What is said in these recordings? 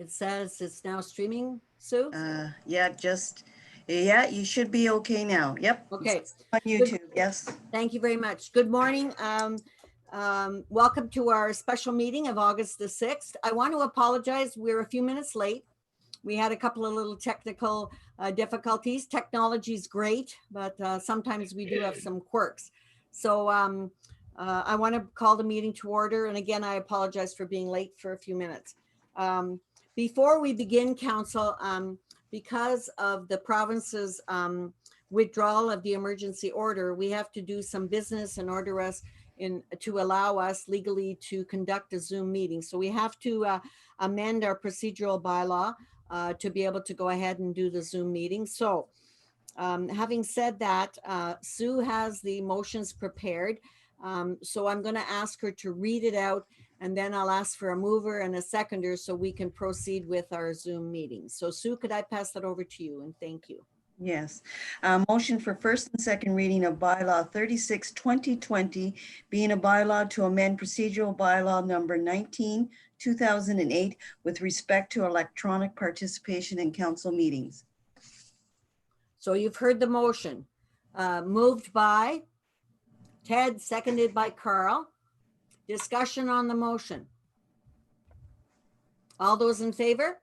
it says it's now streaming, Sue? Yeah, you should be okay now. Yep. Okay. On YouTube, yes. Thank you very much. Good morning. Welcome to our special meeting of August the 6th. I want to apologize. We're a few minutes late. We had a couple of little technical difficulties. Technology is great, but sometimes we do have some quirks. So I want to call the meeting to order. And again, I apologize for being late for a few minutes. Before we begin, Council, because of the province's withdrawal of the emergency order, we have to do some business in order to allow us legally to conduct a Zoom meeting. So we have to amend our procedural bylaw to be able to go ahead and do the Zoom meeting. So having said that, Sue has the motions prepared. So I'm going to ask her to read it out, and then I'll ask for a mover and a seconder so we can proceed with our Zoom meeting. So Sue, could I pass that over to you? And thank you. Yes. Motion for first and second reading of bylaw 36/2020 being a bylaw to amend procedural bylaw number 19, 2008 with respect to electronic participation in council meetings. So you've heard the motion. Moved by Ted, seconded by Carl. Discussion on the motion. All those in favor?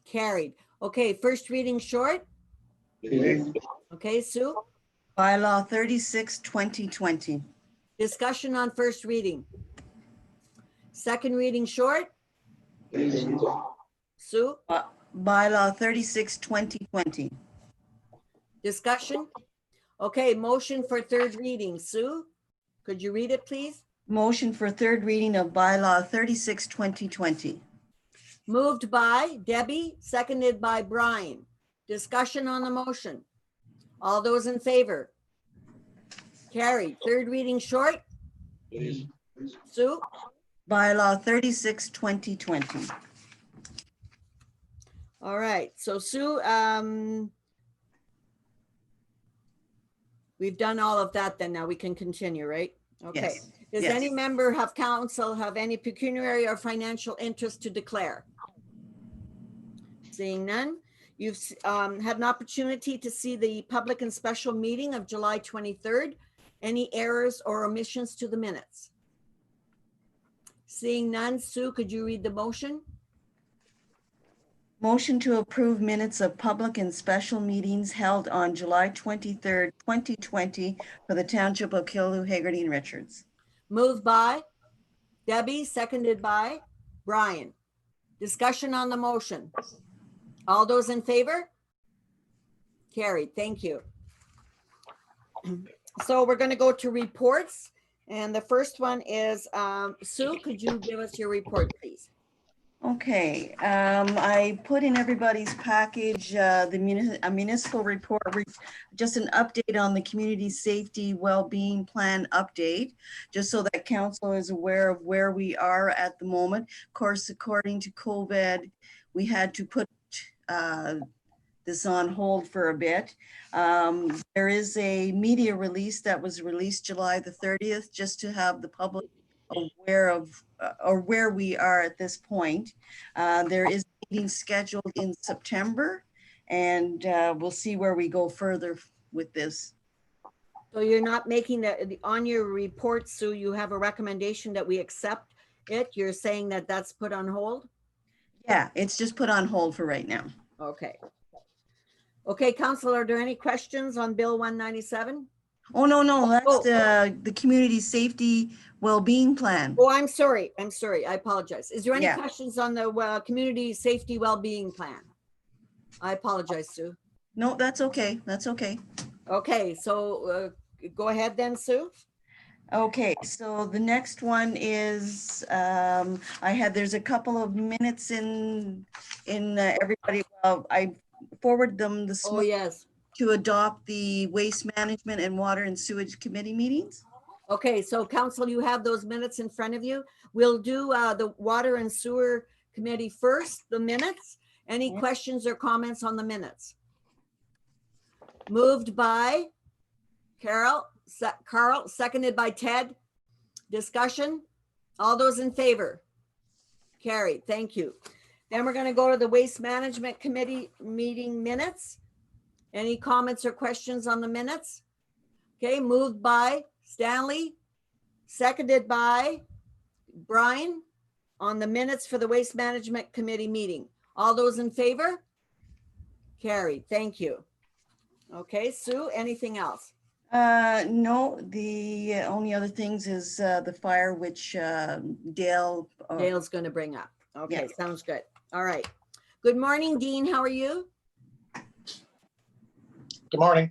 Carried. Okay, first reading short. Okay, Sue. Bylaw 36/2020. Discussion on first reading. Second reading short. Sue. Bylaw 36/2020. Discussion. Okay, motion for third reading. Sue, could you read it, please? Motion for third reading of bylaw 36/2020. Moved by Debbie, seconded by Brian. Discussion on the motion. All those in favor? Carried. Third reading short. Sue? Bylaw 36/2020. All right. So Sue, we've done all of that then. Now we can continue, right? Okay. Yes. Does Yes. any member of council have any pecuniary or financial interest to declare? Seeing none. You've had an opportunity to see the public and special meeting of July 23rd. Any errors or omissions to the minutes? Seeing none. Sue, could you read the motion? Motion to approve minutes of public and special meetings held on July 23rd, 2020 for the Township of Killaloe, Haggerty, and Richards. Moved by Debbie, seconded by Brian. Discussion on the motion. All those in favor? Carried. Thank you. So we're going to go to reports. And the first one is, Sue, could you give us your report, please? Okay, I put in everybody's package a municipal report, just an update on the community safety well-being plan update, just so that council is aware of where we are at the moment. Of course, according to COVID, we had to put this on hold for a bit. There is a media release that was released July the 30th, just to have the public aware of or where we are at this point. There is a meeting scheduled in September, and we'll see where we go further with this. So you're not making on your report, Sue, you have a recommendation that we accept it. You're saying that that's put on hold? Yeah, it's just put on hold for right now. Okay. Okay, Council, are there any questions on Bill 197? Oh, no, that's the community safety well-being plan. Oh, I'm sorry. I apologize. Is there any Yeah. questions on the community safety well-being plan? I apologize, Sue. No, that's okay. That's okay. Okay, so go ahead then, Sue. Okay, so the next one is, there's a couple of minutes in everybody, I forwarded them this Oh, morning yes. to adopt the waste management and water and sewage committee meetings. Okay, so Council, you have those minutes in front of you. We'll do the water and sewer committee first, the minutes. Any questions or comments on the minutes? Moved by Carl, seconded by Ted. Discussion? All those in favor? Carried. Thank you. Then we're going to go to the Waste Management Committee meeting minutes. Any comments or questions on the minutes? Okay, moved by Stanley, seconded by Brian on the minutes for the Waste Management Committee meeting. All those in favor? Carried. Thank you. Okay, Sue, anything else? No, the only other things is the fire, which Dale. Dale's going to bring up. Okay, Yeah. sounds good. All right. Good morning, Dean. How are you? Good morning.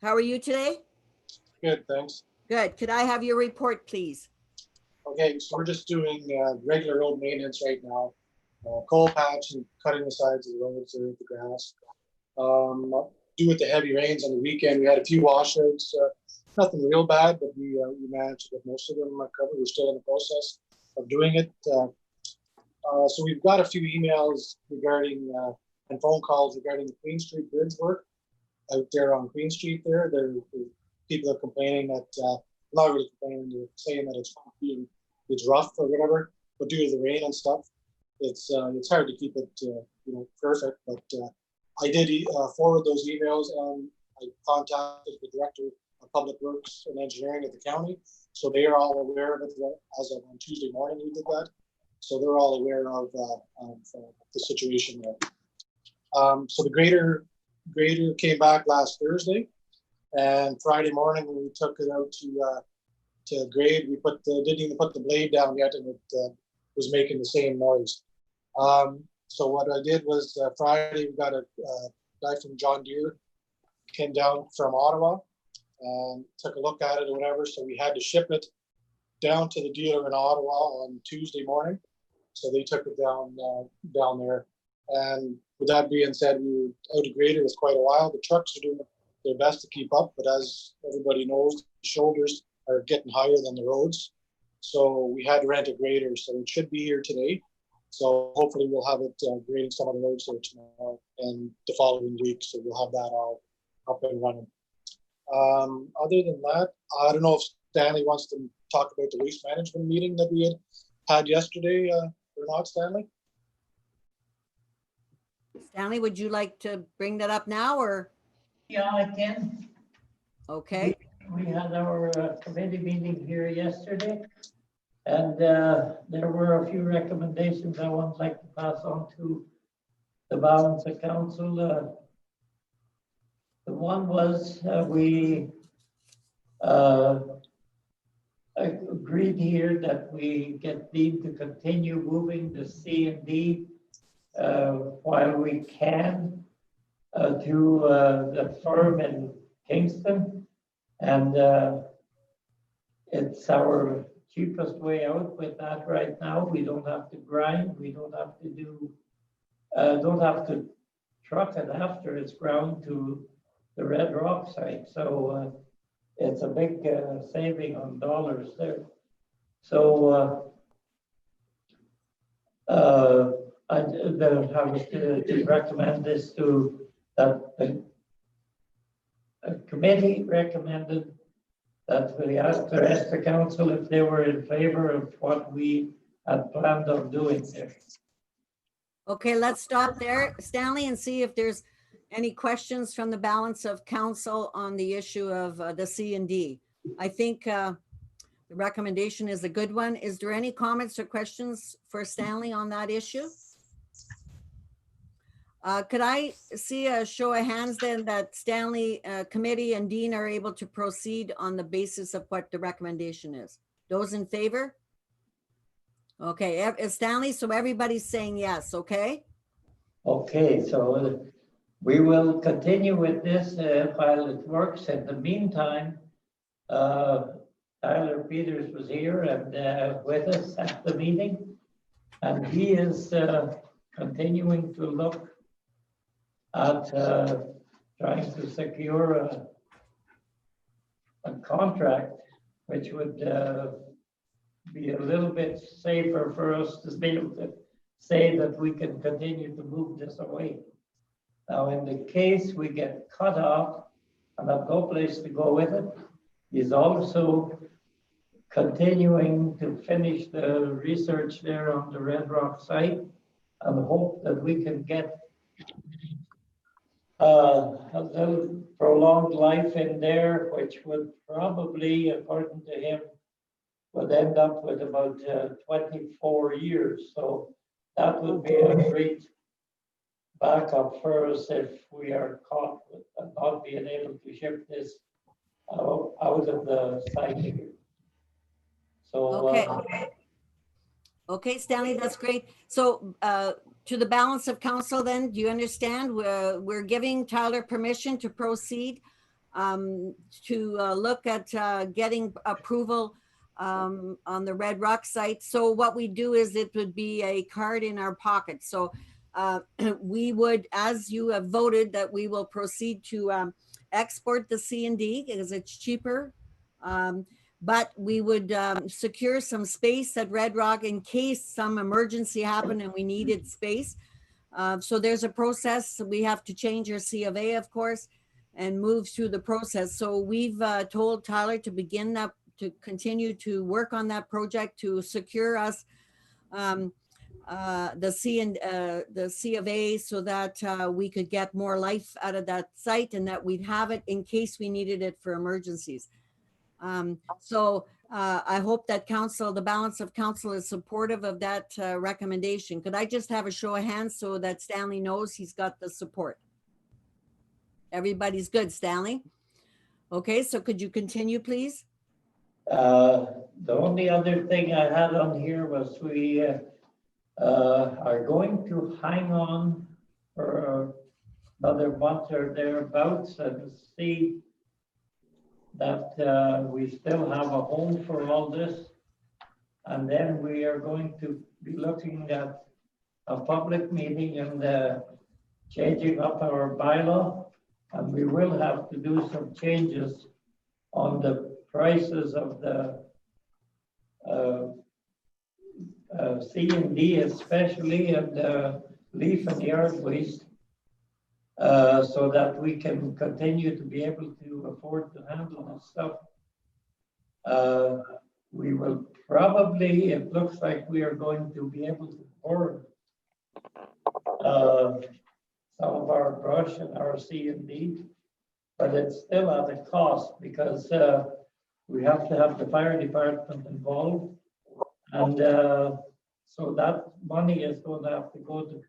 How are you today? Good, thanks. Good. Could I have your report, please? Okay, so we're just doing regular road maintenance right now. Coal patch and cutting the sides of the roads there with the grass. Due with the heavy rains on the weekend, we had a few washouts. Nothing real bad, but we managed to get most of them covered. We're still in the process of doing it. So we've got a few emails regarding and phone calls regarding the Queen Street bridge work out there on Queen Street there. People are complaining that, not really complaining, they're saying that it's rough or whatever, but due to the rain and stuff, it's hard to keep it perfect. But I did forward those emails, and I contacted the director of Public Works and Engineering at the county, so they are all aware of it. As of on Tuesday morning, we did that, so they're all aware of the situation there. So the grader came back last Thursday, and Friday morning when we took it out to grade, we didn't even put the blade down yet, and it was making the same noise. So what I did was Friday, we got a guy from John Deere came down from Ottawa and took a look at it or whatever. So we had to ship it down to the dealer in Ottawa on Tuesday morning. So they took it down there. And with that being said, we were out of grader with quite a while. The trucks are doing their best to keep up, but as everybody knows, the shoulders are getting higher than the roads. So we had to rent a grader. So it should be here today. So hopefully we'll have it grading some of the roads there tomorrow and the following week. So we'll have that all up and running. Other than that, I don't know if Stanley wants to talk about the waste management meeting that we had yesterday or not, Stanley? Stanley, would you like to bring that up now or? Yeah, I can. Okay. We had our committee meeting here yesterday, and there were a few recommendations I would like to pass on to the balance of council. The one was we agreed here that we need to continue moving the C and D while we can to the firm in Kingston, and it's our cheapest way out with that right now. We don't have to grind, we don't have to don't have to truck it after it's ground to the Red Rock site. So it's a big saving on dollars there. So I was to recommend this to that the committee recommended that we asked the rest of the council if they were in favor of what we had planned on doing there. Okay, let's stop there, Stanley, and see if there's any questions from the balance of council on the issue of the C and D. I think the recommendation is a good one. Is there any comments or questions for Stanley on that issue? Could I see a show of hands then that Stanley committee and Dean are able to proceed on the basis of what the recommendation is? Those in favor? Okay, Stanley, so everybody's saying yes, okay? Okay, so we will continue with this while it works. In the meantime, Tyler Peters was here and with us at the meeting, and he is continuing to look at trying to secure a contract which would be a little bit safer for us to be able to say that we can continue to move this away. Now, in the case we get cut off and have no place to go with it, he's also continuing to finish the research there on the Red Rock site and hope that we can get a little prolonged life in there, which would probably, according to him, would end up with about 24 years. So that would be a great backup for us if we are caught with not being able to ship this out of the site here. So, Okay. Okay, Stanley, that's great. So to the balance of council then, do you understand? We're giving Tyler permission to proceed to look at getting approval on the Red Rock site. So what we do is it would be a card in our pocket. So we would, as you have voted, that we will proceed to export the C&D because it's cheaper. But we would secure some space at Red Rock in case some emergency happened and we needed space. So there's a process. We have to change our C of A, of course, and move through the process. So we've told Tyler to begin that, to continue to work on that project to secure us the C of A so that we could get more life out of that site and that we'd have it in case we needed it for emergencies. So I hope that council, the balance of council is supportive of that recommendation. Could I just have a show of hands so that Stanley knows he's got the support? Everybody's good, Stanley? Okay, so could you continue, please? the only other thing I had on here was we are going to hang on for another month or thereabouts and see that we still have a home for all this. And then we are going to be looking at a public meeting and changing up our bylaw. And we will have to do some changes on the prices of the C&D especially, and leaf and yard waste. So that we can continue to be able to afford to handle this stuff. We will probably, it looks like we are going to be able to afford some of our brush and our C&D, but it's still at a cost because we have to have the fire department involved. And so that money is going to have to go to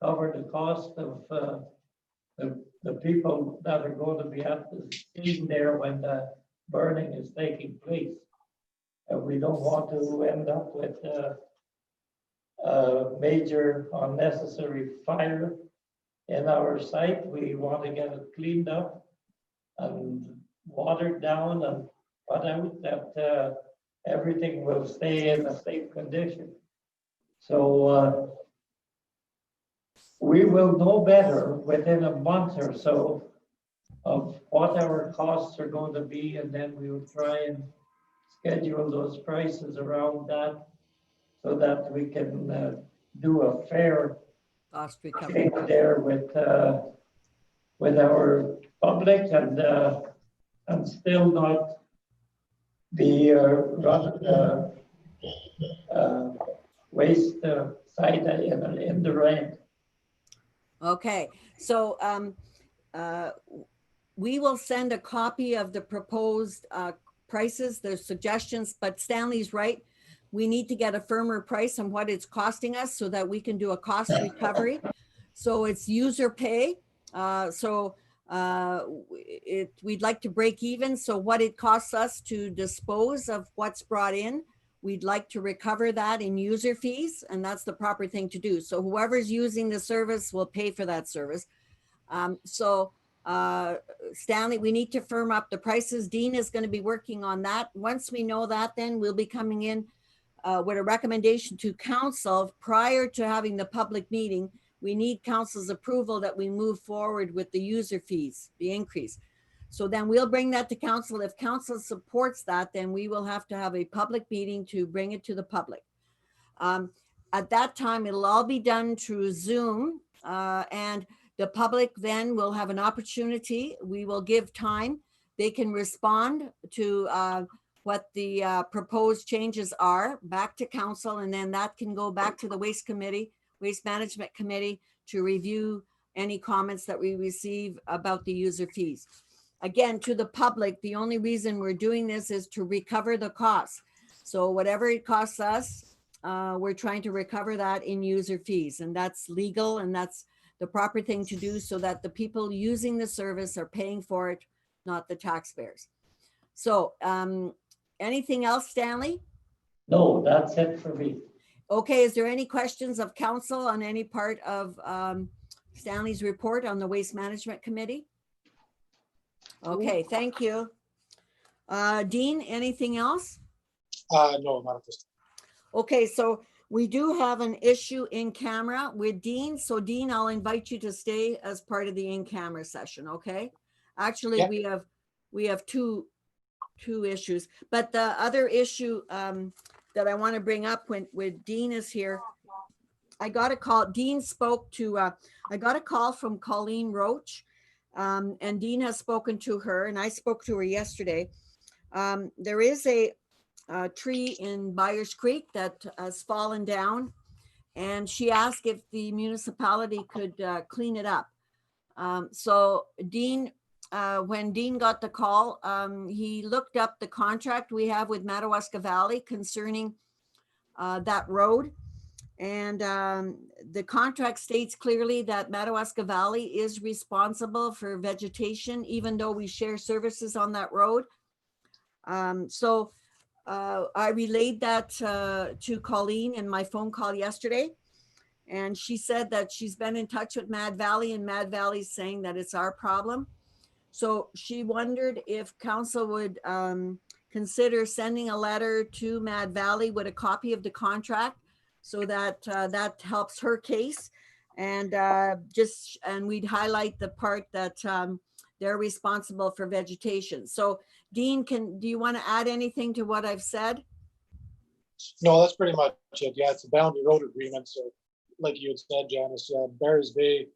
cover the cost of the people that are going to be at the scene there when the burning is taking place. And we don't want to end up with a major unnecessary fire in our site. We want to get it cleaned up and watered down and put out that everything will stay in a safe condition. So we will know better within a month or so of what our costs are going to be, and then we will try and schedule those prices around that so that we can do a fair Cost recovery there with our public and still not be waste site in the rain. Okay, so we will send a copy of the proposed prices, the suggestions, but Stanley's right. We need to get a firmer price on what it's costing us so that we can do a cost recovery. So it's user pay. We'd like to break even. So what it costs us to dispose of what's brought in, we'd like to recover that in user fees, and that's the proper thing to do. So whoever's using the service will pay for that service. Stanley, we need to firm up the prices. Dean is going to be working on that. Once we know that, then we'll be coming in with a recommendation to council prior to having the public meeting. We need council's approval that we move forward with the user fees, the increase. So then we'll bring that to council. If council supports that, then we will have to have a public meeting to bring it to the public. At that time, it'll all be done through Zoom, and the public then will have an opportunity. We will give time. They can respond to what the proposed changes are back to council, and then that can go back to the waste committee Waste Management Committee to review any comments that we receive about the user fees. Again, to the public, the only reason we're doing this is to recover the costs. So whatever it costs us, we're trying to recover that in user fees, and that's legal and that's the proper thing to do so that the people using the service are paying for it, not the taxpayers. So anything else, Stanley? No, that's it for me. Okay, is there any questions of council on any part of Stanley's report on the Waste Management Committee? Okay, thank you. Dean, anything else? No, not at this time. Okay, so we do have an issue in camera with Dean. So Dean, I'll invite you to stay as part of the in-camera session, okay? Actually, Yeah. we have two issues, but the other issue that I want to bring up when Dean is here, I got a call. Dean spoke to, I got a call from Colleen Roach, and Dean has spoken to her, and I spoke to her yesterday. There is a tree in Byers Creek that has fallen down, and she asked if the municipality could clean it up. So Dean, when Dean got the call, he looked up the contract we have with Madawaska Valley concerning that road. And the contract states clearly that Madawaska Valley is responsible for vegetation, even though we share services on that road. So I relayed that to Colleen in my phone call yesterday. And she said that she's been in touch with Mad Valley, and Mad Valley's saying that it's our problem. So she wondered if council would consider sending a letter to Mad Valley with a copy of the contract so that that helps her case. And and we'd highlight the part that they're responsible for vegetation. So Dean, do you want to add anything to what I've said? No, that's pretty much it. Yeah, it's a boundary road agreement. So like you had said, Janice, Bears Bay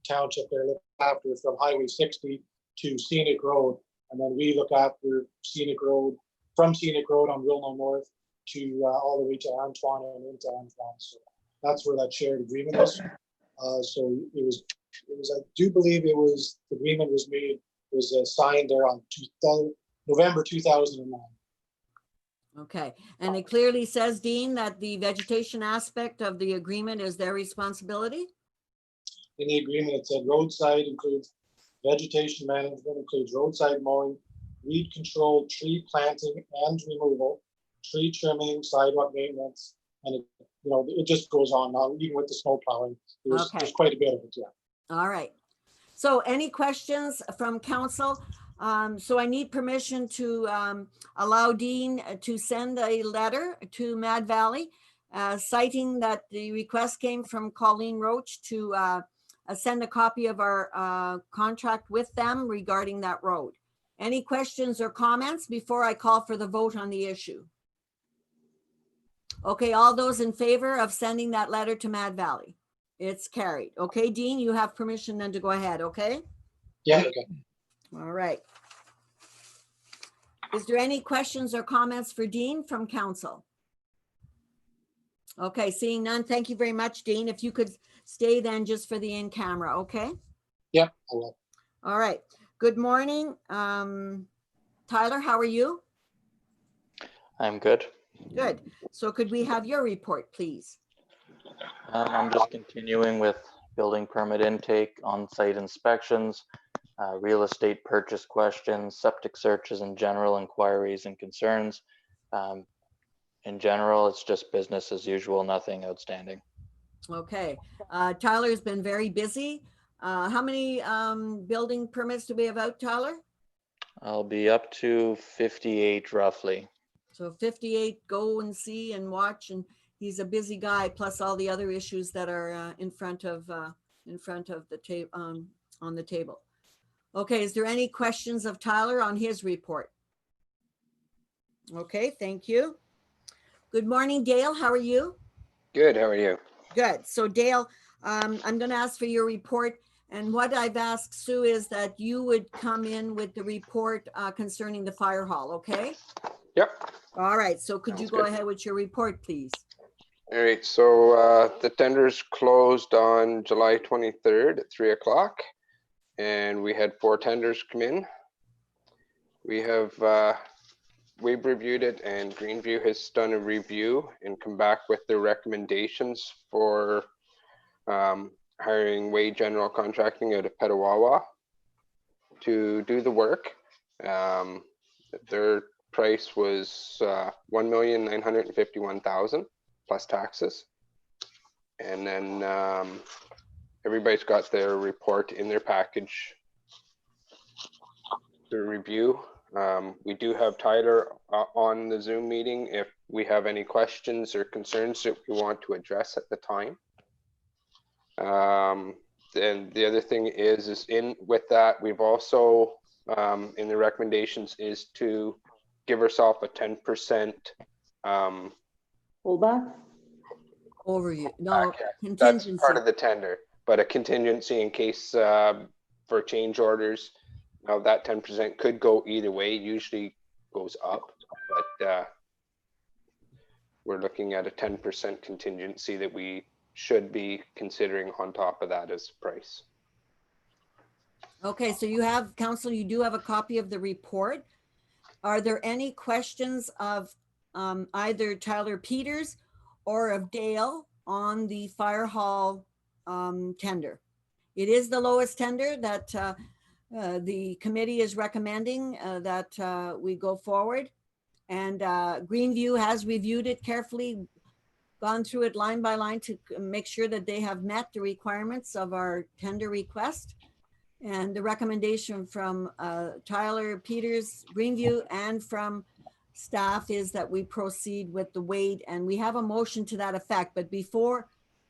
Township, they're looking after from Highway 60 to Scenic Road. And then we look after Scenic Road, from Scenic Road on Wilno North to all the way to Antoine and into Antoine. So that's where that shared agreement is. So it was, I do believe it was, the agreement was made, was signed there on November 2009. Okay, and it clearly says, Dean, that the vegetation aspect of the agreement is their responsibility? In the agreement, it said roadside includes vegetation management, includes roadside mowing, weed control, tree planting and removal, tree trimming, sidewalk maintenance, and it just goes on now, even with the snow plowing. There's quite a bit of it, yeah. All right. So any questions from council? So I need permission to allow Dean to send a letter to Mad Valley citing that the request came from Colleen Roach to send a copy of our contract with them regarding that road. Any questions or comments before I call for the vote on the issue? Okay, all those in favor of sending that letter to Mad Valley? It's carried. Okay, Dean, you have permission then to go ahead, okay? Yeah, okay. All right. Is there any questions or comments for Dean from council? Okay, seeing none, thank you very much, Dean. If you could stay then just for the in-camera, okay? Yeah, I will. All right, good morning. Tyler, how are you? I'm good. Good. So could we have your report, please? I'm just continuing with building permit intake, on-site inspections, real estate purchase questions, septic searches, and general inquiries and concerns. In general, it's just business as usual, nothing outstanding. Okay, Tyler's been very busy. How many building permits do we have out, Tyler? I'll be up to 58 roughly. So 58, go and see and watch, and he's a busy guy, plus all the other issues that are in front of the table, on the table. Okay, is there any questions of Tyler on his report? Okay, thank you. Good morning, Dale. How are you? Good. How are you? Good. So Dale, I'm going to ask for your report. And what I've asked Sue is that you would come in with the report concerning the fire hall, okay? Yep. All right. So could you Sounds go good. ahead with your report, please? All right, so the tenders closed on July 23rd at 3 o'clock, and we had 4 tenders come in. We have, we've reviewed it, and Greenview has done a review and come back with their recommendations for hiring Wade General Contracting out of Petawawa to do the work. Their price was $1,951,000 plus taxes. And then everybody's got their report in their package to review. We do have Tyler on the Zoom meeting if we have any questions or concerns that we want to address at the time. And the other thing is in with that, we've also in the recommendations is to give ourselves a 10% Holdback? Overview, no, that's contingency. part of the tender, but a contingency in case for change orders. Now that 10% could go either way, usually goes up, but we're looking at a 10% contingency that we should be considering on top of that as price. Okay, so you have, council, you do have a copy of the report. Are there any questions of either Tyler Peters or of Dale on the fire hall tender? It is the lowest tender that the committee is recommending that we go forward. And Greenview has reviewed it carefully, gone through it line by line to make sure that they have met the requirements of our tender request. And the recommendation from Tyler Peters, Greenview, and from staff is that we proceed with the Wade, and we have a motion to that effect. But before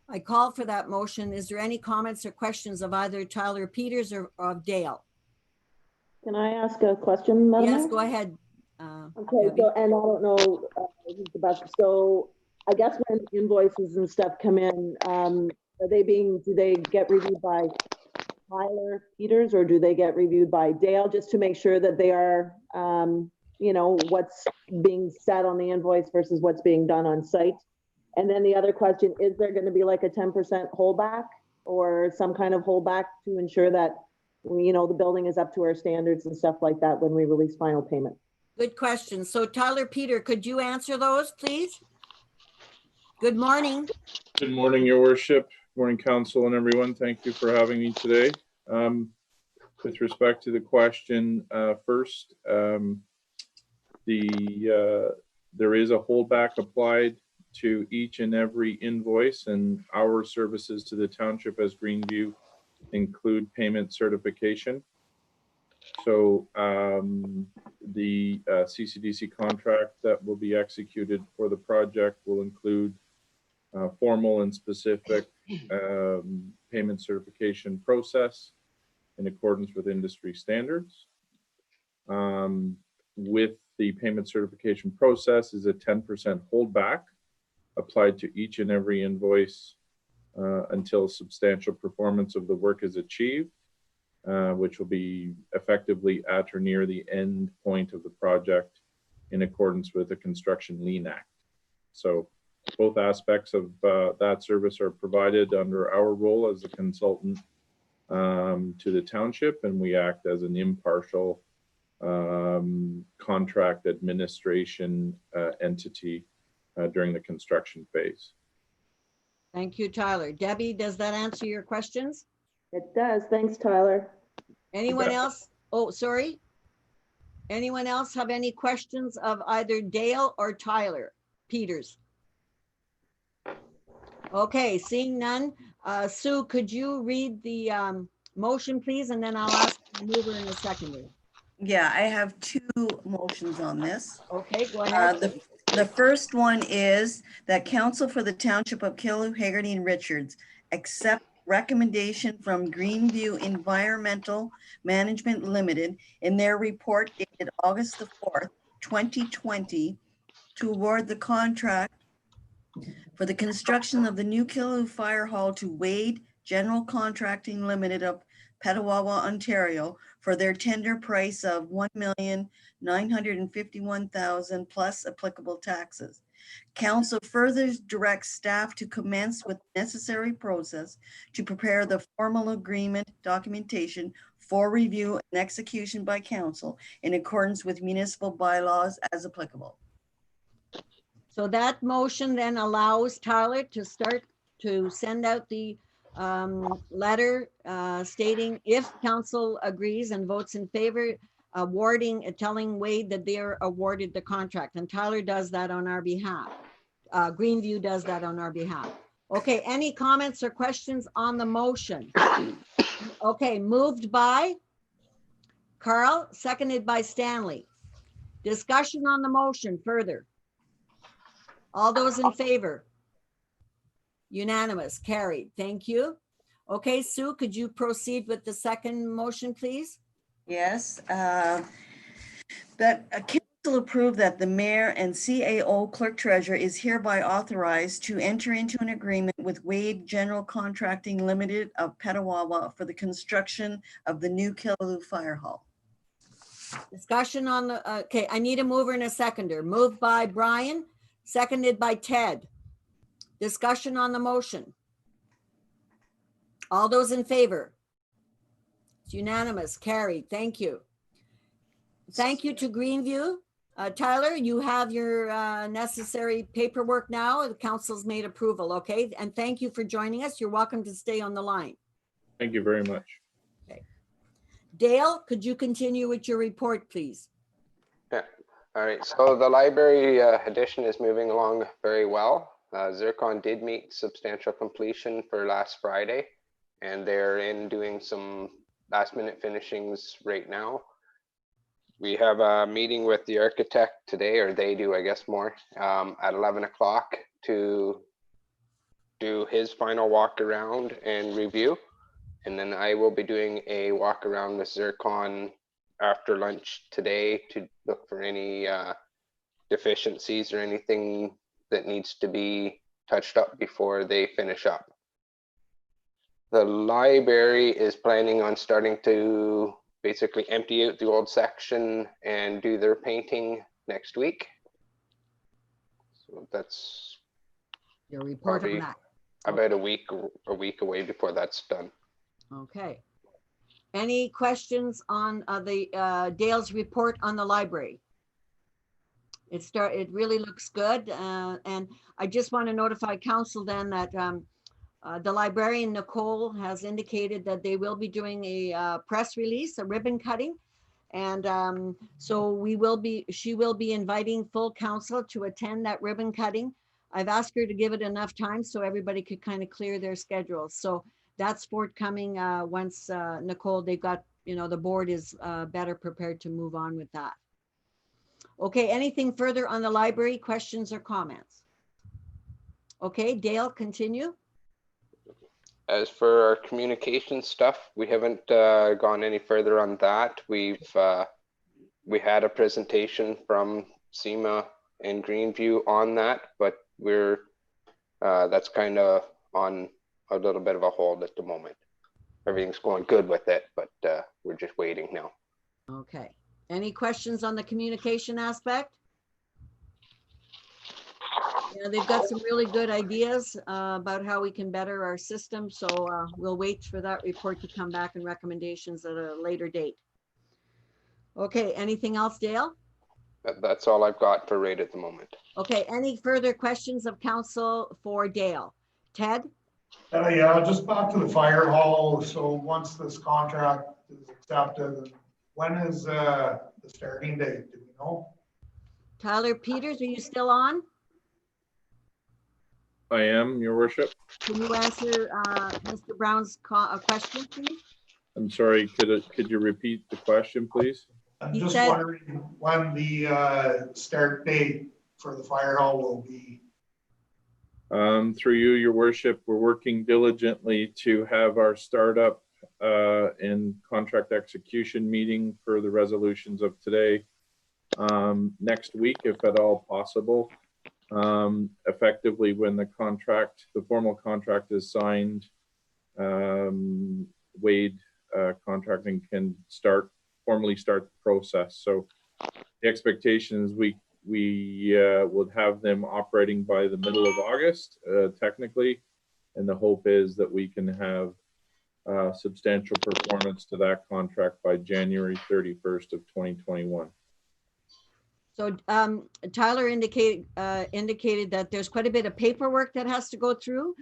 I call for that motion, is there any comments or questions of either Tyler Peters or of Dale? Can I ask a question, Madam Yes, Mayor? go ahead. Okay, Debbie. so, and I don't know who's the best. So I guess when invoices and stuff come in, are they being, do they get reviewed by Tyler Peters or do they get reviewed by Dale, just to make sure that they are, you know, what's being said on the invoice versus what's being done on site? And then the other question, is there going to be like a 10% holdback or some kind of holdback to ensure that, you know, the building is up to our standards and stuff like that when we release final payment? Good question. So Tyler Peter, could you answer those, please? Good morning. Good morning, Your Worship. Morning, Council and everyone. Thank you for having me today. With respect to the question, first, there is a holdback applied to each and every invoice, and our services to the township as Greenview include payment certification. So the CCDC contract that will be executed for the project will include formal and specific payment certification process in accordance with industry standards. With the payment certification process is a 10% holdback applied to each and every invoice until substantial performance of the work is achieved, which will be effectively at or near the end point of the project in accordance with the Construction Lien Act. So both aspects of that service are provided under our role as a consultant to the township, and we act as an impartial contract administration entity during the construction phase. Thank you, Tyler. Debbie, does that answer your questions? It does. Thanks, Tyler. Anyone else? Oh, sorry. Anyone else have any questions of either Dale or Tyler Peters? Okay, seeing none. Sue, could you read the motion, please? And then I'll ask the mover and the seconder. Yeah, I have 2 motions on this. Okay, go ahead. The first one is that Council for the Township of Killaloe, Haggerty, and Richards accept recommendation from Greenview Environmental Management Limited in their report dated August the 4th, 2020, to award the contract for the construction of the new Killaloe Fire Hall to Wade General Contracting Limited of Petawawa, Ontario, for their tender price of $1,951,000 plus applicable taxes. Council further directs staff to commence with necessary process to prepare the formal agreement documentation for review and execution by council in accordance with municipal bylaws as applicable. So that motion then allows Tyler to start to send out the letter stating if council agrees and votes in favor, telling Wade that they're awarded the contract. And Tyler does that on our behalf. Greenview does that on our behalf. Okay, any comments or questions on the motion? Okay, moved by Carl, seconded by Stanley. Discussion on the motion further. All those in favor? Unanimous, carried. Thank you. Okay, Sue, could you proceed with the second motion, please? Yes, that council approve that the mayor and CAO clerk treasurer is hereby authorized to enter into an agreement with Wade General Contracting Limited of Petawawa for the construction of the new Killaloe Fire Hall. Discussion on the, okay, I need a mover and a seconder. Moved by Brian, seconded by Ted. Discussion on the motion. All those in favor? It's unanimous, carried. Thank you. Thank you to Greenview. Tyler, you have your necessary paperwork now. The council's made approval, okay? And thank you for joining us. You're welcome to stay on the line. Thank you very much. Okay. Dale, could you continue with your report, please? Yeah. All right. So the library addition is moving along very well. Zircon did meet substantial completion for last Friday, and they're in doing some last minute finishings right now. We have a meeting with the architect today, or they do, I guess, more at 11 o'clock to do his final walk around and review. And then I will be doing a walk around with Zircon after lunch today to look for any deficiencies or anything that needs to be touched up before they finish up. The library is planning on starting to basically empty out the old section and do their painting next week. So that's Your report on probably that. about a week away before that's done. Okay. Any questions on the Dale's report on the library? It really looks good. And I just want to notify council then that the librarian, Nicole, has indicated that they will be doing a press release, a ribbon cutting. And so she will be inviting full council to attend that ribbon cutting. I've asked her to give it enough time so everybody could kind of clear their schedules. So that's forthcoming once Nicole, they've got, the board is better prepared to move on with that. Okay, anything further on the library, questions or comments? Okay, Dale, continue. As for our communication stuff, we haven't gone any further on that. We had a presentation from SEMA and Greenview on that, but that's kind of on a little bit of a hold at the moment. Everything's going good with it, but we're just waiting now. Okay. Any questions on the communication aspect? Yeah, they've got some really good ideas about how we can better our system. So we'll wait for that report to come back and recommendations at a later date. Okay, anything else, Dale? That's all I've got for right at the moment. Okay, any further questions of council for Dale? Ted? Yeah, just back to the fire hall. So once this contract is accepted, when is the starting date? Do we know? Tyler Peters, are you still on? I am, Your Worship. Can you answer Mr. Brown's question, please? I'm sorry, could you repeat the question, please? I'm He just said- wondering when the start date for the fire hall will be. Through you, Your Worship, we're working diligently to have our startup and contract execution meeting for the resolutions of today next week, if at all possible. Effectively, when the formal contract is signed, Wade Contracting can formally start the process. So the expectation is we we would have them operating by the middle of August, technically. And the hope is that we can have substantial performance to that contract by January 31st of 2021. So Tyler indicated that there's quite a bit of paperwork that has to go through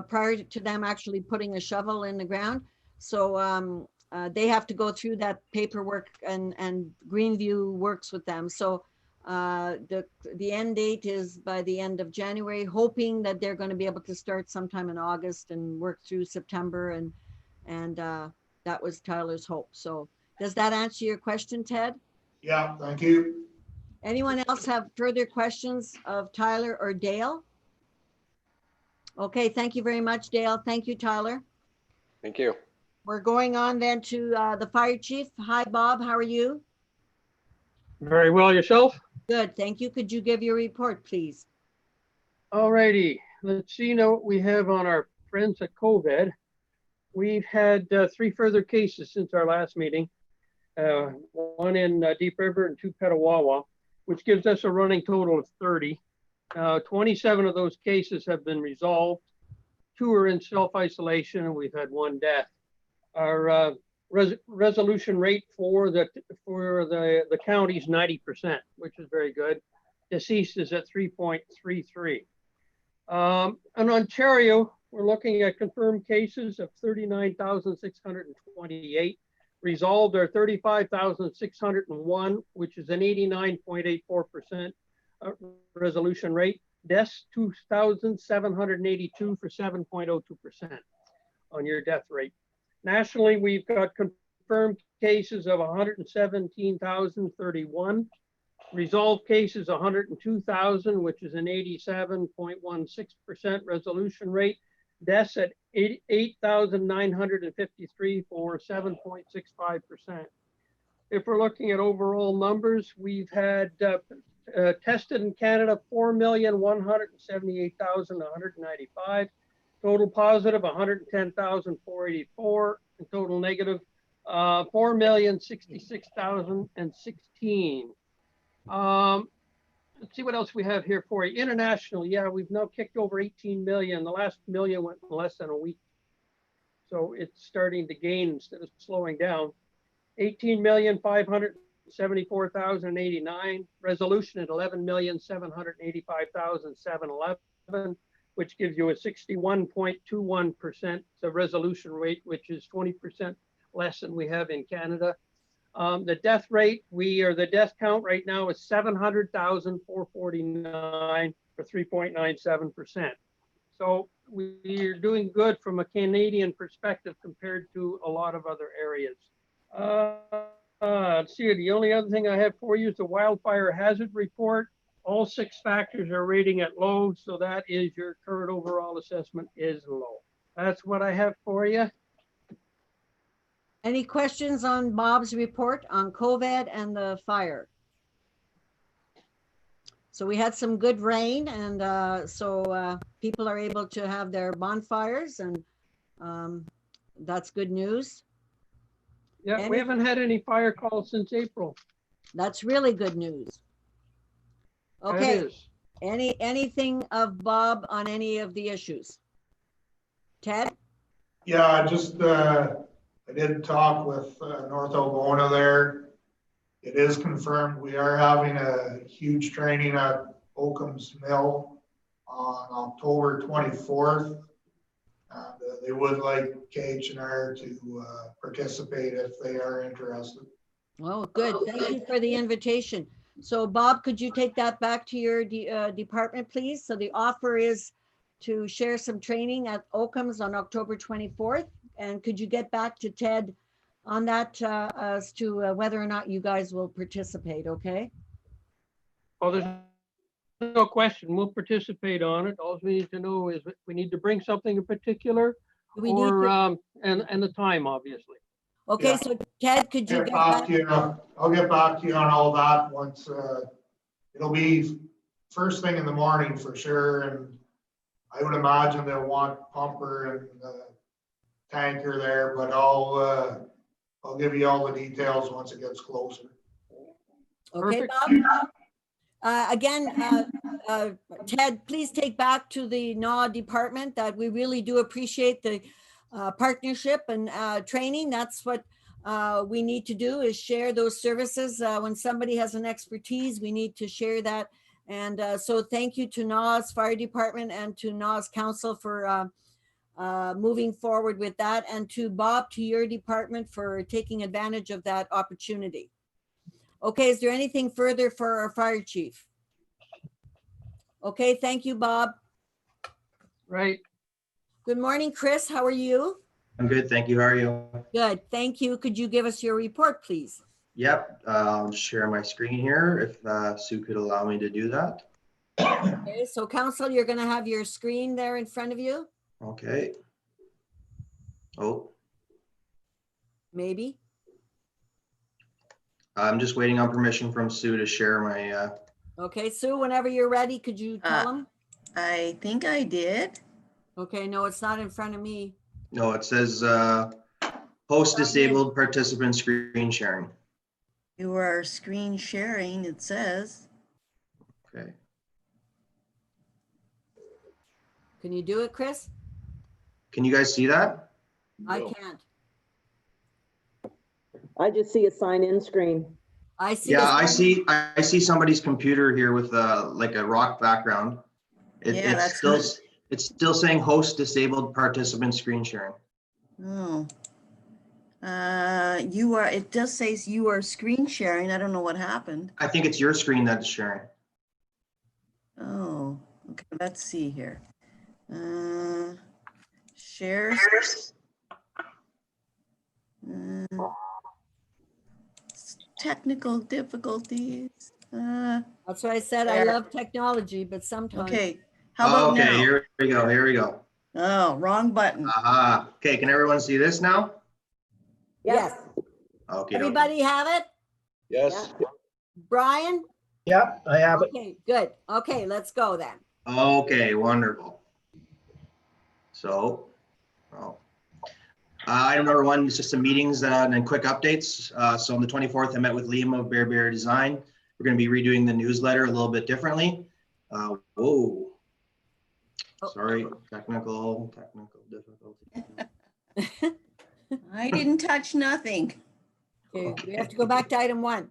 prior to them actually putting a shovel in the ground. So they have to go through that paperwork, and Greenview works with them. So the end date is by the end of January, hoping that they're going to be able to start sometime in August and work through September, and that was Tyler's hope. So does that answer your question, Ted? Yeah, thank you. Anyone else have further questions of Tyler or Dale? Okay, thank you very much, Dale. Thank you, Tyler. Thank you. We're going on then to the fire chief. Hi, Bob. How are you? Very well, yourself? Good, thank you. Could you give your report, please? All righty, let's see now what we have on our friends at COVID. We've had 3 further cases since our last meeting. 1 in Deep River and 2 Petawawa, which gives us a running total of 30. 27 of those cases have been resolved. 2 are in self-isolation, and we've had 1 death. Our resolution rate for the county is 90%, which is very good. Deceased is at 3.33. In Ontario, we're looking at confirmed cases of 39,628. Resolved are 35,601, which is an 89.84% resolution rate. Deaths 2,782 for 7.02% on your death rate. Nationally, we've got confirmed cases of 117,031. Resolved cases 102,000, which is an 87.16% resolution rate. Deaths at 8,953 for 7.65%. If we're looking at overall numbers, we've had tested in Canada 4,178,195. Total positive 110,484, and total negative 4,066,016. Let's see what else we have here for you. International, yeah, we've now kicked over 18 million. The last million went in less than a week. So it's starting to gain instead of slowing down. 18,574,089. Resolution at 11,785,711, which gives you a 61.21%. The resolution rate, which is 20% less than we have in Canada. The death rate, the death count right now is 700,449 for 3.97%. So we're doing good from a Canadian perspective compared to a lot of other areas. Let's see, the only other thing I have for you is the wildfire hazard report. All 6 factors are rating at low, so that is your current overall assessment is low. That's what I have for you. Any questions on Bob's report on COVID and the fire? So we had some good rain, and so people are able to have their bonfires, and that's good news. Yeah, we haven't had any fire calls since April. That's really good news. Okay. That is. Anything of Bob on any of the issues? Ted? Yeah, just I did talk with North Algona there. It is confirmed we are having a huge training at Oakham's Mill on October 24th. And they would like KHR to participate if they are interested. Oh, good. Thank you for the invitation. So Bob, could you take that back to your department, please? So the offer is to share some training at Oakham's on October 24th. And could you get back to Ted on that as to whether or not you guys will participate, okay? Oh, there's no question. We'll participate on it. All we need to know is we need to bring something in particular, We need to, and the time, obviously. okay, Yeah. so Ted, could you Get get back back? to you. I'll get back to you on all that once, it'll be first thing in the morning for sure. And I would imagine they'll want pumper and tanker there, but I'll give you all the details once it gets closer. Okay, Perfect. Bob. Again, Ted, please take back to the NAW department that we really do appreciate the partnership and training. That's what we need to do, is share those services. When somebody has an expertise, we need to share that. And so thank you to NAW's Fire Department and to NAW's Council for moving forward with that, and to Bob, to your department, for taking advantage of that opportunity. Okay, is there anything further for our fire chief? Okay, thank you, Bob. Right. Good morning, Chris. How are you? I'm good, thank you. How are you? Good, thank you. Could you give us your report, please? Yep, I'll share my screen here if Sue could allow me to do that. Okay, so council, you're gonna have your screen there in front of you, Okay. Oh, maybe? I'm just waiting on permission from Sue to share my, Okay, Sue, whenever you're ready, could you tell them? I think I did. Okay, no, it's not in front of me. no, it says host disabled participant screen sharing. You are screen sharing, it says. Okay. Can you do it, Chris? Can you guys see that? I can't. I just see a sign-in screen. I see. Yeah, the I see somebody's computer here with like a rock background. Yeah, that's It's still saying host disabled participant screen sharing. Oh. It does say you are screen sharing. I don't know what happened. I think it's your screen that's sharing. Oh, okay, let's see here. Share. Technical difficulties. That's why I said I love technology, but sometimes. Okay, how about now? Okay, here we go, here we go. Oh, wrong button. Aha, okay, can everyone see this now? Yes. Okay. Everybody have it? Yes. Brian? Yep, I have it. Okay, good. Okay, let's go then. Okay, wonderful. So, item number one is just some meetings and quick updates. So on the 24th, I met with Liam of Bear Bear Design. We're going to be redoing the newsletter a little bit differently. Whoa. Sorry, technical difficulty. I didn't touch nothing. Okay, we have to go back to item one.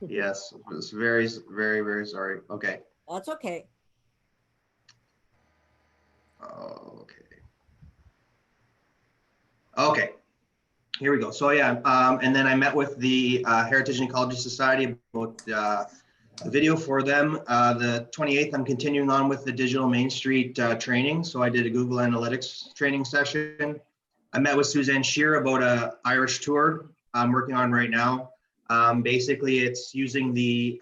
Yes, it's very, very, very sorry. Okay. That's okay. Okay. Okay. Here we go. So yeah, and then I met with the Heritage and Ecology Society about the video for them. The 28th, I'm continuing on with the digital Main Street training. So I did a Google Analytics training session. I met with Suzanne Shear about a Irish tour I'm working on right now. Basically, it's using the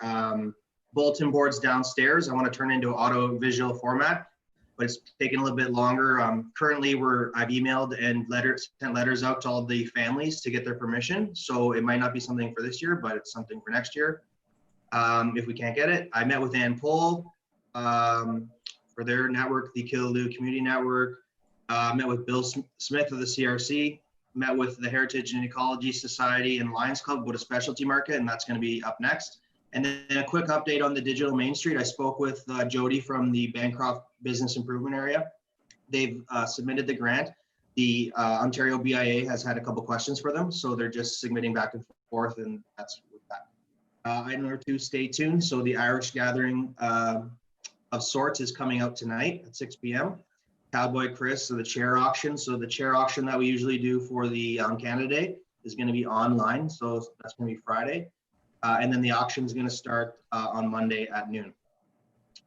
bulletin boards downstairs. I want to turn into auto visual format, but it's taking a little bit longer. Currently, I've emailed and sent letters out to all the families to get their permission. So it might not be something for this year, but it's something for next year. If we can't get it, I met with Ann Pohl for their network, the Killaloe Community Network. Met with Bill Smith of the CRC. Met with the Heritage and Ecology Society and Lions Club about a specialty market, and that's going to be up next. And then a quick update on the digital Main Street. I spoke with Jody from the Bancroft Business Improvement Area. They've submitted the grant. The Ontario BIA has had a couple questions for them, so they're just submitting back and forth, and that's with that. Item number two, stay tuned. So the Irish Gathering of sorts is coming out tonight at 6 p.m. Cowboy Chris, so the chair auction. So the chair auction that we usually do for the Canada Day is going to be online. So that's going to be Friday. And then the auction is going to start on Monday at noon.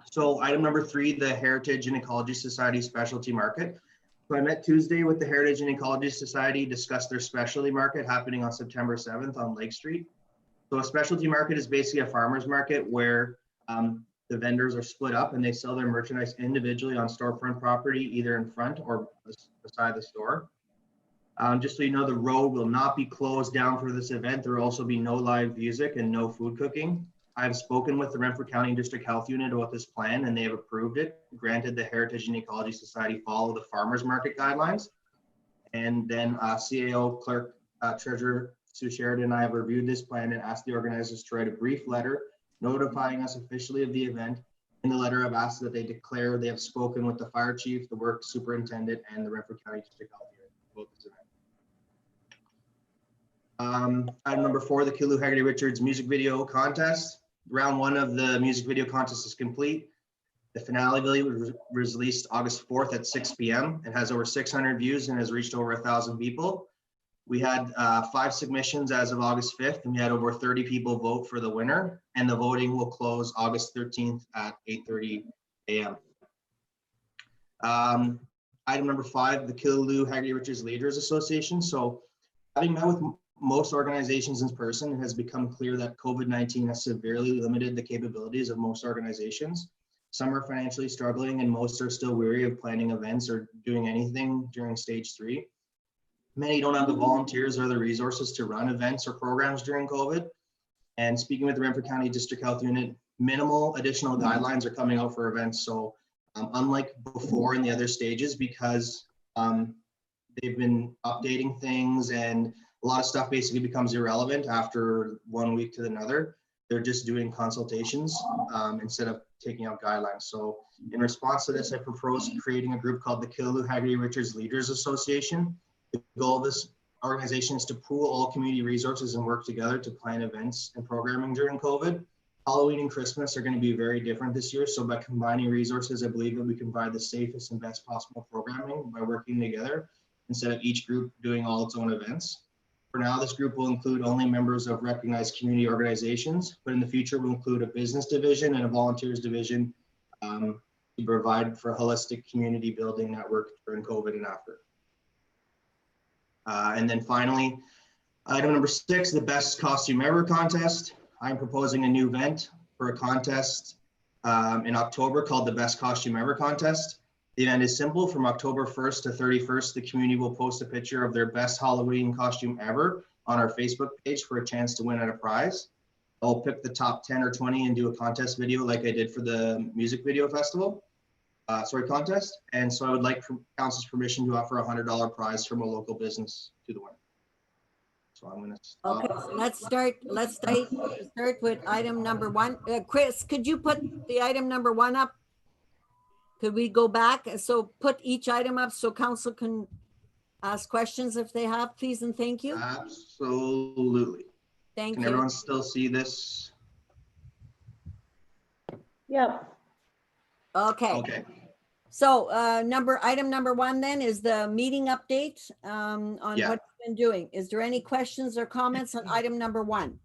So item number three, the Heritage and Ecology Society specialty market. So I met Tuesday with the Heritage and Ecology Society, discussed their specialty market happening on September 7th on Lake Street. So a specialty market is basically a farmer's market where the vendors are split up and they sell their merchandise individually on storefront property, either in front or beside the store. Just so you know, the road will not be closed down for this event. There will also be no live music and no food cooking. I've spoken with the Renfrew County District Health Unit about this plan and they have approved it, granted the Heritage and Ecology Society follow the farmers market guidelines. And then CAO Clerk Treasurer Sue Sheridan and I have reviewed this plan and asked the organizers to write a brief letter notifying us officially of the event. In the letter, I've asked that they declare they have spoken with the fire chief, the work superintendent, and the Renfrew County District Health Unit about this event. Item number 4, the Kilu Haggerty Richards music video contest. Round 1 of the music video contest is complete. The finale video was released August 4th at 6 p.m. It has over 600 views and has reached over 1,000 people. We had 5 submissions as of August 5th, and we had over 30 people vote for the winner, and the voting will close August 13th at 8:30 a.m. Item number 5, the Kilu Haggerty Richards Leaders Association. So having met with most organizations in person, it has become clear that COVID-19 has severely limited the capabilities of most organizations. Some are financially struggling, and most are still weary of planning events or doing anything during stage 3. Many don't have the volunteers or the resources to run events or programs during COVID. And speaking with the Renfrew County District Health Unit, minimal additional guidelines are coming out for events. So unlike before in the other stages, because they've been updating things and a lot of stuff basically becomes irrelevant after 1 week to another. They're just doing consultations instead of taking out guidelines. So in response to this, I propose creating a group called the Kilu Haggerty Richards Leaders Association. The goal of this organization is to pool all community resources and work together to plan events and programming during COVID. Halloween and Christmas are going to be very different this year. So by combining resources, I believe that we can provide the safest and best possible programming by working together instead of each group doing all its own events. For now, this group will include only members of recognized community organizations, but in the future will include a business division and a volunteers division to provide for a holistic community building network during COVID and after. And then finally, item number 6, the best costume ever contest. I'm proposing a new event for a contest in October called the Best Costume Ever Contest. The event is simple. From October 1st to 31st, the community will post a picture of their best Halloween costume ever on our Facebook page for a chance to win at a prize. I'll pick the top 10 or 20 and do a contest video like I did for the music video festival. Contest. And so I would like council's permission to offer a $100 prize from a local business to the winner. So I'm going to stop. Okay, so let's start with item number 1. Chris, could you put the item number 1 up? Could we go back? So put each item up so council can ask questions if they have, please, and thank you. Absolutely. Thank Can you. everyone still see this? Yep. Okay. Okay. So item number 1 then is the meeting update on what you've been doing. Is there any questions or comments on item number 1?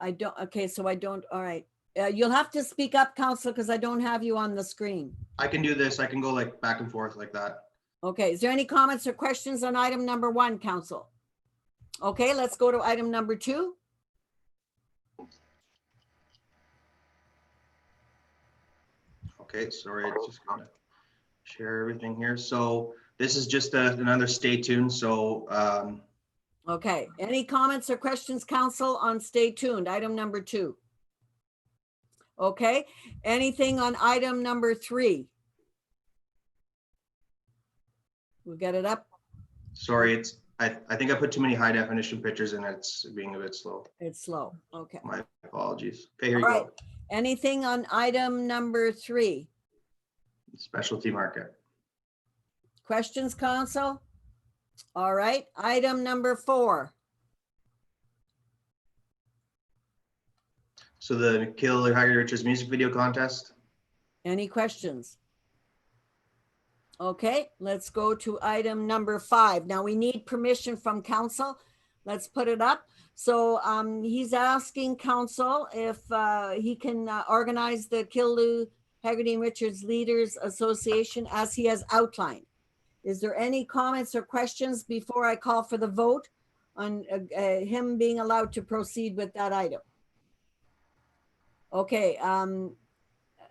I don't, okay, so I don't, all right. You'll have to speak up, council, because I don't have you on the screen. I can do this. I can go like back and forth like that. Okay, is there any comments or questions on item number 1, council? Okay, let's go to item number 2. Okay, sorry, it's just gonna share everything here. So this is just another stay tuned. So Okay, any comments or questions, council, on stay tuned, item number 2? Okay, anything on item number 3? We'll get it up. sorry, I think I put too many high definition pictures in it. It's being a bit slow. It's slow, okay. My apologies. Okay, here you All right, go. anything on item number 3? Specialty market. Questions, council? All right, item number 4. So the Kilu Haggerty Richards music video contest. Any questions? Okay, let's go to item number 5. Now we need permission from council. Let's put it up. So he's asking council if he can organize the Kilu Haggerty Richards Leaders Association as he has outlined. Is there any comments or questions before I call for the vote on him being allowed to proceed with that item? Okay,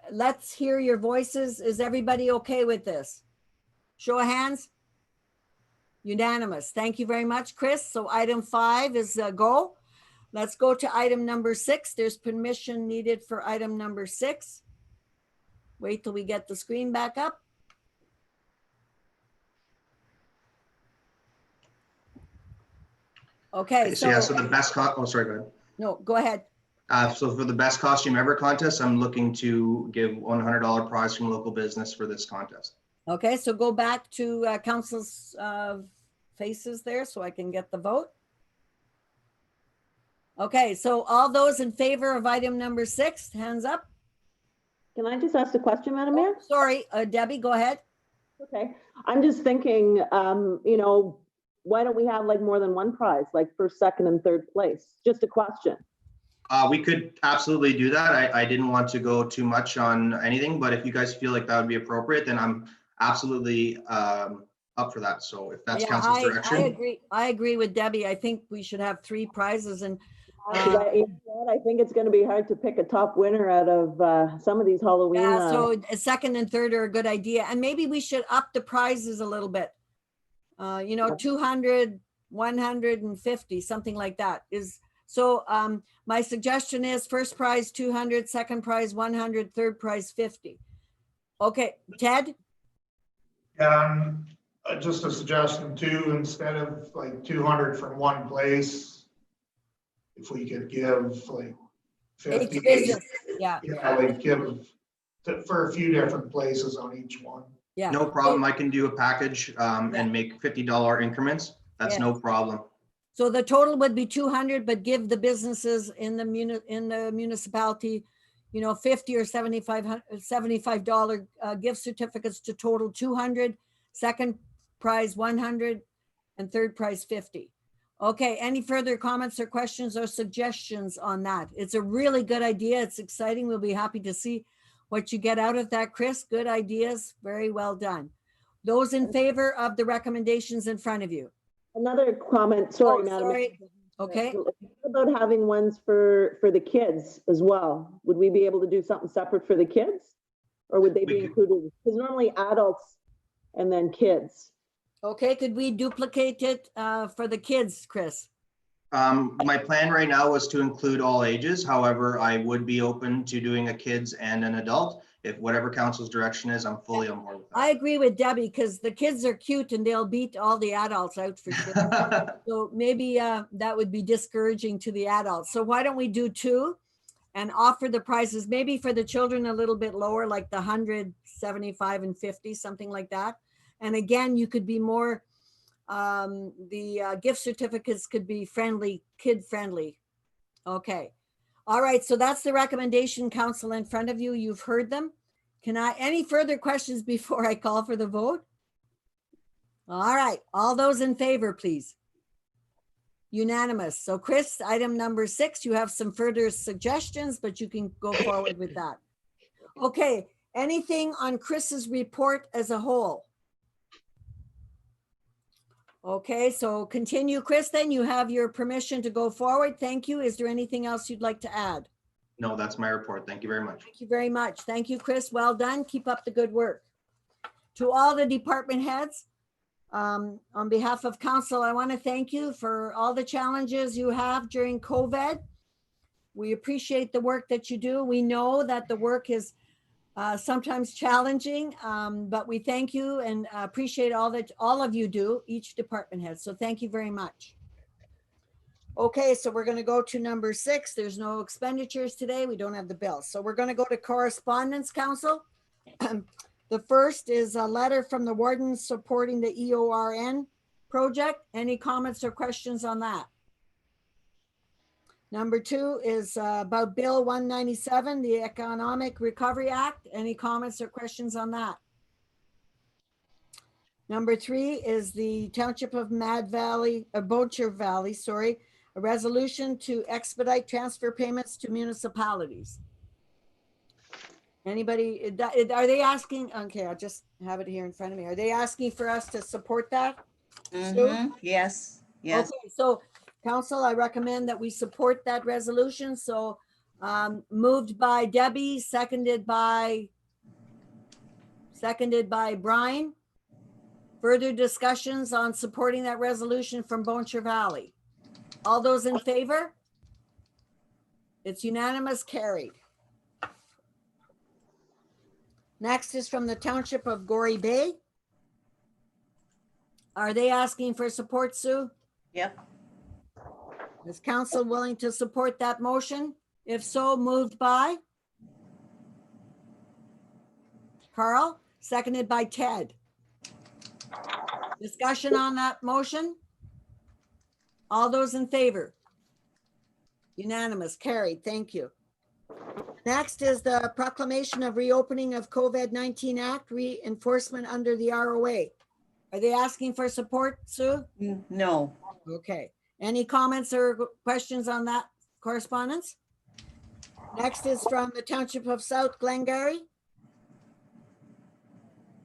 let's hear your voices. Is everybody okay with this? Show of hands. Unanimous. Thank you very much, Chris. So item 5 is a go. Let's go to item number 6. There's permission needed for item number 6. Wait till we get the screen back up. Okay, So yeah, so the best, oh, sorry, go ahead. No, go ahead. So for the best costume ever contest, I'm looking to give $100 prize from local business for this contest. Okay, so go back to council's faces there so I can get the vote. Okay, so all those in favor of item number 6, hands up. Can I just ask a question, Madam Mayor? Sorry, Debbie, go ahead. Okay, I'm just thinking, you know, why don't we have like more than one prize, like first, second, and third place? Just a question. We could absolutely do that. I didn't want to go too much on anything, but if you guys feel like that would be appropriate, then I'm absolutely up for that. So if that's council's direction. I agree with Debbie. I think we should have 3 prizes, and I think it's going to be hard to pick a top winner out of some of these Halloween. yeah, so a second and third are a good idea, and maybe we should up the prizes a little bit. You know, 200, 150, something like that is. So my suggestion is first prize 200, second prize 100, third prize 50. Okay, Ted? Just a suggestion too, instead of like 200 from one place, if we could give like 50. Yeah. Yeah, like give for a few different places on each one. Yeah. No problem. I can do a package and make $50 increments. That's no problem. So the total would be 200, but give the businesses in the municipality, you know, 50 or $75 gift certificates to total 200, second prize 100, and third prize 50. Okay, any further comments or questions or suggestions on that? It's a really good idea. It's exciting. We'll be happy to see what you get out of that, Chris. Good ideas. Very well done. Those in favor of the recommendations in front of you. Another comment, sorry, Madam. Sorry. Okay. What about having ones for the kids as well? Would we be able to do something separate for the kids? Or would they be included? Because normally adults and then kids. Okay, could we duplicate it for the kids, Chris? My plan right now was to include all ages. However, I would be open to doing a kids and an adult. If whatever council's direction is, I'm fully on board with that. I agree with Debbie because the kids are cute and they'll beat all the adults out for sure. So maybe that would be discouraging to the adults. So why don't we do 2 and offer the prices, maybe for the children a little bit lower, like the 100, 75, and 50, something like that. And again, you could be more, the gift certificates could be friendly, kid friendly. Okay. All right. So that's the recommendation, council, in front of you. You've heard them. Any further questions before I call for the vote? All right. All those in favor, please. Unanimous. So Chris, item number 6, you have some further suggestions, but you can go forward with that. Okay. Anything on Chris's report as a whole? Okay, so continue, Chris, then you have your permission to go forward. Thank you. Is there anything else you'd like to add? No, that's my report. Thank you very much. Thank you very much. Thank you, Chris. Well done. Keep up the good work. To all the department heads, on behalf of council, I want to thank you for all the challenges you have during COVID. We appreciate the work that you do. We know that the work is sometimes challenging, but we thank you and appreciate all that all of you do, each department head. So thank you very much. Okay, so we're going to go to number 6. There's no expenditures today. We don't have the bills. So we're going to go to correspondence, council. The first is a letter from the warden supporting the EORN project. Any comments or questions on that? Number 2 is about Bill 197, the Economic Recovery Act. Any comments or questions on that? Number 3 is the Township of Bocher Valley, a resolution to expedite transfer payments to municipalities. Anybody, are they asking? Okay, I'll just have it here in front of me. Are they asking for us to support that? Yes, yes. Okay, so council, I recommend that we support that resolution. So moved by Debbie, seconded by Brian. Further discussions on supporting that resolution from Bocher Valley. All those in favor? It's unanimous, carried. Next is from the Township of Gorey Bay. Are they asking for support, Sue? Yep. Is council willing to support that motion? If so, moved by Carl, seconded by Ted. Discussion on that motion? All those in favor? Unanimous, carried, thank you. Next is the proclamation of reopening of COVID-19 Act reinforcement under the ROA. Are they asking for support, Sue? No. Okay, any comments or questions on that correspondence? Next is from the Township of South Glengarry.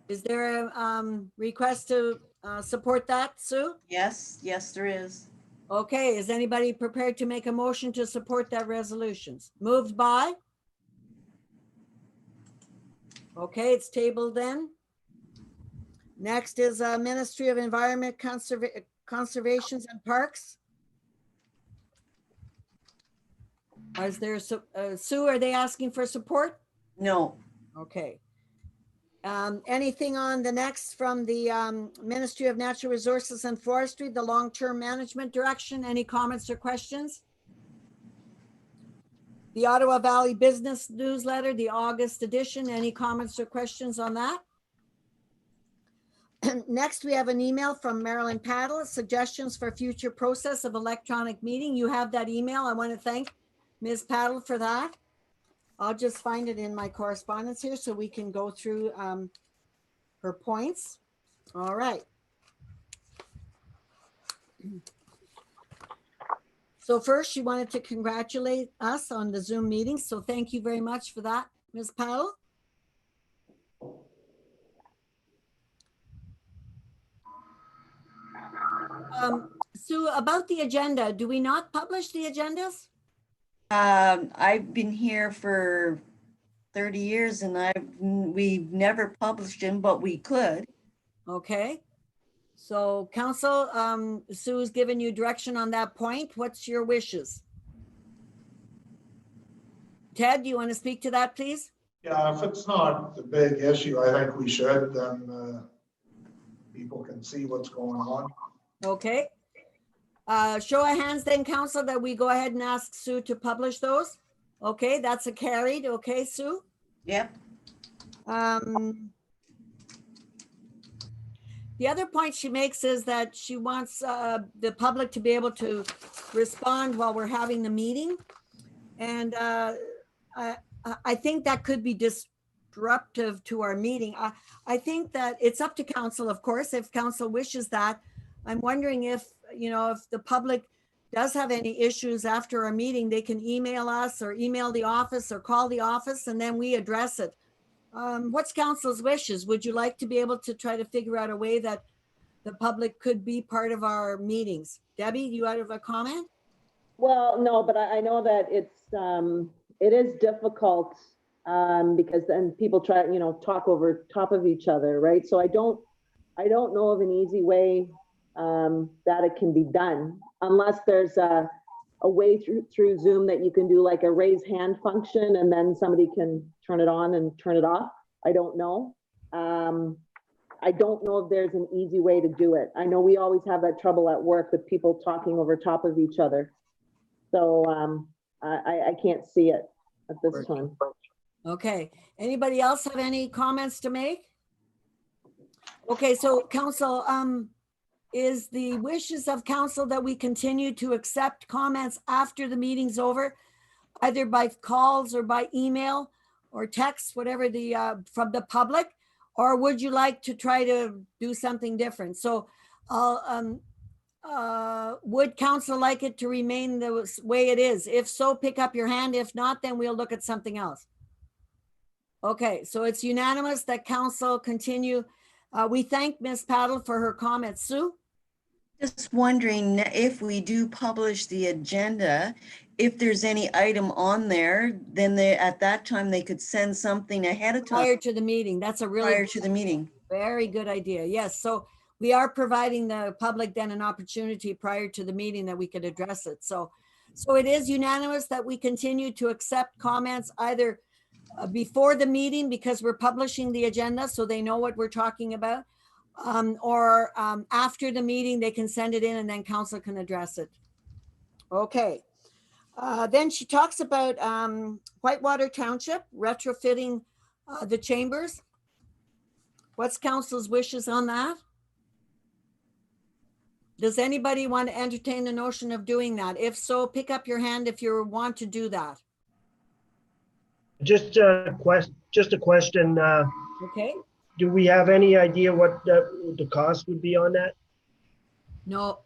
Is there a request to support that, Sue? Yes, yes, there is. Okay, is anybody prepared to make a motion to support that resolutions? Moved by? Okay, it's tabled then. Next is Ministry of Environment, Conservation and Parks. Is there, Sue, are they asking for support? No. Okay. Anything on the next from the Ministry of Natural Resources and Forestry, the long-term management direction? Any comments or questions? The Ottawa Valley Business Newsletter, the August edition, any comments or questions on that? Next, we have an email from Marilyn Paddle, suggestions for future process of electronic meeting. You have that email. I want to thank Ms. Paddle for that. I'll just find it in my correspondence here so we can go through her points. All right. So first, she wanted to congratulate us on the Zoom meeting. So thank you very much for that, Ms. Paddle. Sue, about the agenda, do we not publish the agendas? I've been here for 30 years and we've never published them, but we could. Okay. So council, Sue's given you direction on that point. What's your wishes? Ted, do you want to speak to that, please? Yeah, if it's not a big issue, I think we should, then people can see what's going on. Okay. Show of hands then, council, that we go ahead and ask Sue to publish those. Okay, that's a carried. Okay, Sue? Yep. The other point she makes is that she wants the public to be able to respond while we're having the meeting. And I think that could be disruptive to our meeting. I think that it's up to council, of course, if council wishes that. I'm wondering if, you know, if the public does have any issues after our meeting, they can email us or email the office or call the office and then we address it. What's council's wishes? Would you like to be able to try to figure out a way that the public could be part of our meetings? Debbie, you have a comment? Well, no, but I know that it is difficult because then people try, you know, talk over top of each other, right? So I don't know of an easy way that it can be done unless there's a way through Zoom that you can do like a raise hand function and then somebody can turn it on and turn it off. I don't know. I don't know if there's an easy way to do it. I know we always have that trouble at work with people talking over top of each other. So I can't see it at this time. Okay. Anybody else have any comments to make? Okay, so council, is the wishes of council that we continue to accept comments after the meeting's over, either by calls or by email or text, whatever the from the public, or would you like to try to do something different? So would council like it to remain the way it is? If so, pick up your hand. If not, then we'll look at something else. Okay, so it's unanimous that council continue. We thank Ms. Paddle for her comments. Sue? Just wondering if we do publish the agenda, if there's any item on there, then at that time they could send something ahead of time. Prior to the meeting. That's a really Prior to the meeting. very good idea. Yes. So we are providing the public then an opportunity prior to the meeting that we could address it. So it is unanimous that we continue to accept comments either before the meeting because we're publishing the agenda so they know what we're talking about, or after the meeting they can send it in and then council can address it. Okay. Then she talks about Whitewater Township retrofitting the chambers. What's council's wishes on that? Does anybody want to entertain the notion of doing that? If so, pick up your hand if you want to do that. Just a question. Okay. Do we have any idea what the cost would be on that? No,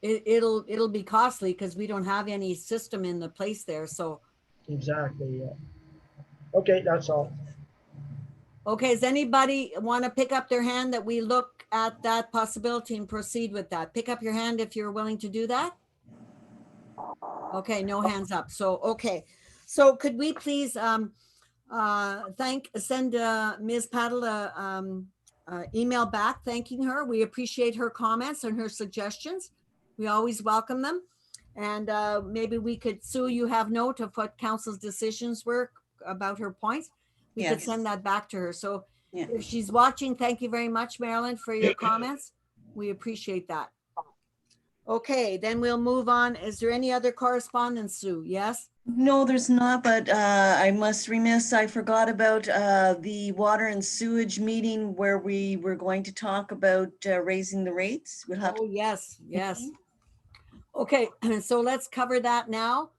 it'll be costly because we don't have any system in the place there. So, Exactly, yeah. Okay, that's all. okay, does anybody want to pick up their hand that we look at that possibility and proceed with that? Pick up your hand if you're willing to do that. Okay, no hands up. So, okay. So could we please send Ms. Paddle a email back thanking her. We appreciate her comments and her suggestions. We always welcome them. And maybe we could, Sue, you have note of what council's decisions were about her points. We could Yes. send that back to her. So Yeah. if she's watching, thank you very much, Marilyn, for your comments. We appreciate that. Okay, then we'll move on. Is there any other correspondence, Sue? Yes? No, there's not, but I must remiss, I forgot about the water and sewage meeting where we were going to talk about raising the rates. We'll have, Oh, yes, yes. Okay, so let's cover that now.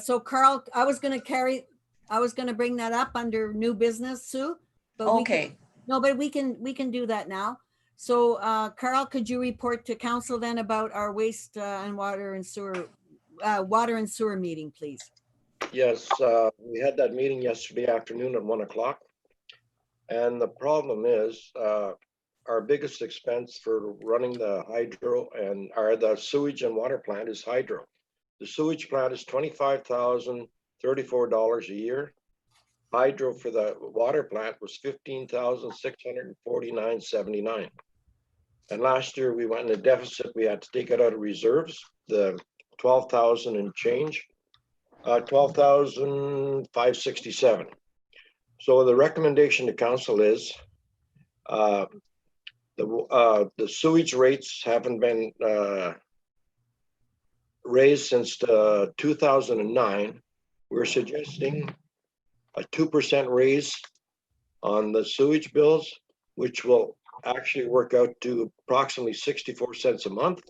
So Carl, I was gonna bring that up under new business, Sue. But we can- okay. No, but we can do that now. So Carl, could you report to council then about our waste and water and sewer meeting, please? Yes, we had that meeting yesterday afternoon at 1 o'clock. And the problem is, our biggest expense for running the hydro and the sewage and water plant is hydro. The sewage plant is $25,034 a year. Hydro for the water plant was $15,649.79. And last year we went in a deficit. We had to take it out of reserves, the 12,000 and change, 12,567. So the recommendation to council is the sewage rates haven't been raised since 2009. We're suggesting a 2% raise on the sewage bills, which will actually work out to approximately 64 cents a month.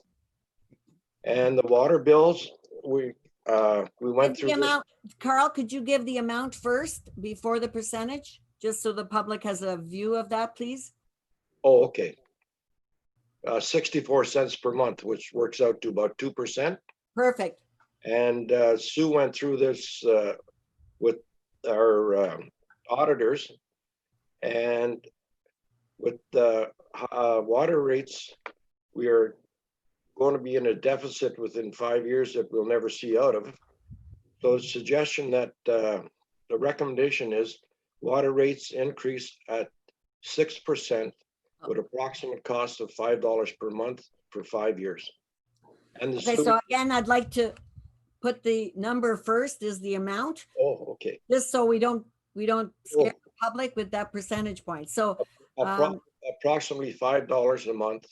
And the water bills, we went through The this. amount, Carl, could you give the amount first before the percentage? Just so the public has a view of that, please. Oh, okay. 64 cents per month, which works out to about 2%. Perfect. And Sue went through this with our auditors, and with the water rates, we are going to be in a deficit within 5 years that we'll never see out of. So the suggestion that the recommendation is water rates increase at 6% with approximate cost of $5 per month for 5 years. And the Okay, sewage- so again, I'd like to put the number first is the amount, oh, okay. just so we don't scare the public with that percentage point. So Approximately $5 a month,